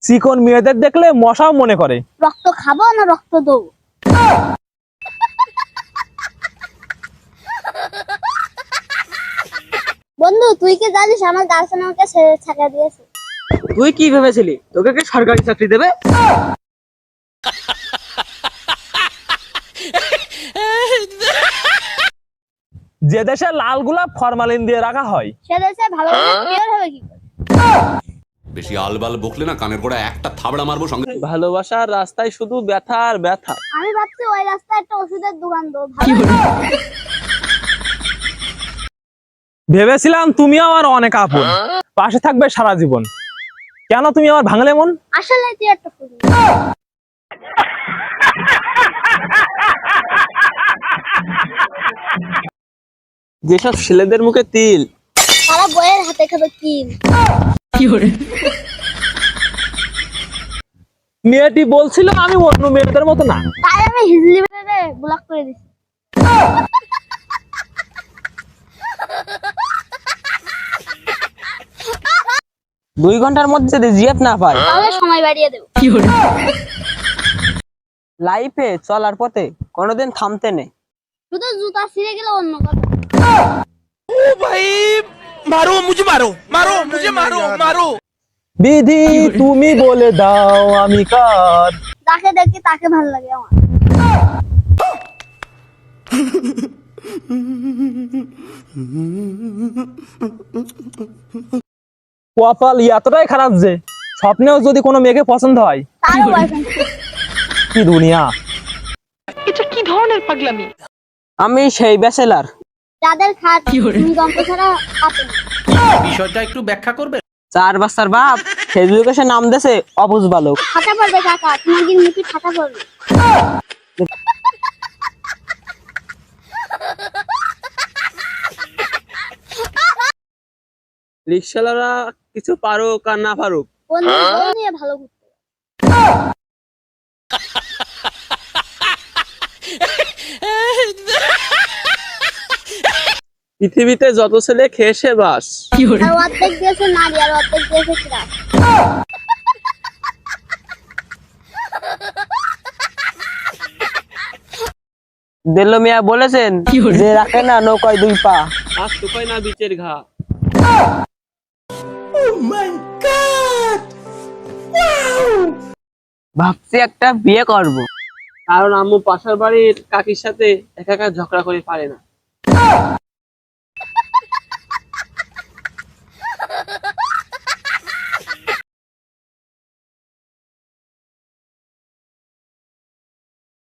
চিকন মেয়েদের দেখলে মশাও মনে করে রক্ত খাবো না রক্ত দেবো। বন্ধু তুই কি জানিস আমার গার্লফ্রেন্ড আমাকে ছাকা দিয়েছে? তুই কি ভেবেছিলি তোকে কি সরকারি চাকরি দেবে? যে দেশে লাল গোলাপ ফরমালিন দিয়ে রাখা হয় সে দেশে ভালোভাবে ক্লিয়ার হবে কি করে? বেশি আলবাল বকলে না কানের গোড়া একটা থাবড়া মারবো সঙ্গে। ভালোবাসার রাস্তায় শুধু ব্যথা আর ব্যথা। আমি ভাবছি ওই রাস্তায় একটা ওষুধের দোকান দেবো, ভালো হবে। ভেবেছিলাম তুমি আমার অনেক আপন, পাশে থাকবে সারা জীবন। কেন তুমি আমার ভাঙলে মন? আসলে তুই একটা ফুল। যেসব ছেলেদের মুখে তিল, সারা বইয়ের হাতে খাবে কিল। মেয়েটি বলছিল আমি অন্য মেয়েদের মতো না। তাই আমি হিজলি বেড়ে ব্লক করে দিছি। 2 ঘন্টার মধ্যে যদি জিএফ না পাই তাহলে সময় বাড়িয়ে দেবো। লাইফে চলার পথে কোনোদিন থামতে নেই। শুধু জুতা ছিঁড়ে গেলে অন্য কথা। বিধি তুমি বলে দাও আমি কার। যাকে দেখি তাকে ভালো লাগে আমার। কপাল এতটাই খারাপ যে স্বপ্নেও যদি কোনো মেয়েকে পছন্দ হয়। তার বয়ফ্রেন্ড। কি দুনিয়া! আমি সেই ব্যাচেলার যাদের খাট ভূমিকম্প ছাড়া কাঁপে না। বিষয়টা একটু ব্যাখ্যা করবে? 4 বাচ্চার বাপ ফেসবুকে সে নাম দেছে অবুঝ বালক। ফাটা পড়বে কাকা, তোমার মুখে ফাটা পড়বে। রিক্সাওয়ালারা কিছু পারুক আর না পারুক, বন্ধু বউ নিয়ে ভালো ঘুরতে। পৃথিবীতে যত ছেলে খেয়েছে বাস। আর অর্ধেক দিয়েছে নারী আর অর্ধেক দিয়েছে ক্রাস। দেল্লো মিয়া বলেছেন যে রাখে না নৌকায় 2 পা আর শুকায় না বিচের ঘা। ভাবছি একটা বিয়ে করব, কারণ আম্মু পাশের বাড়ির কাকির সাথে একা একা ঝগড়া করে পারে না।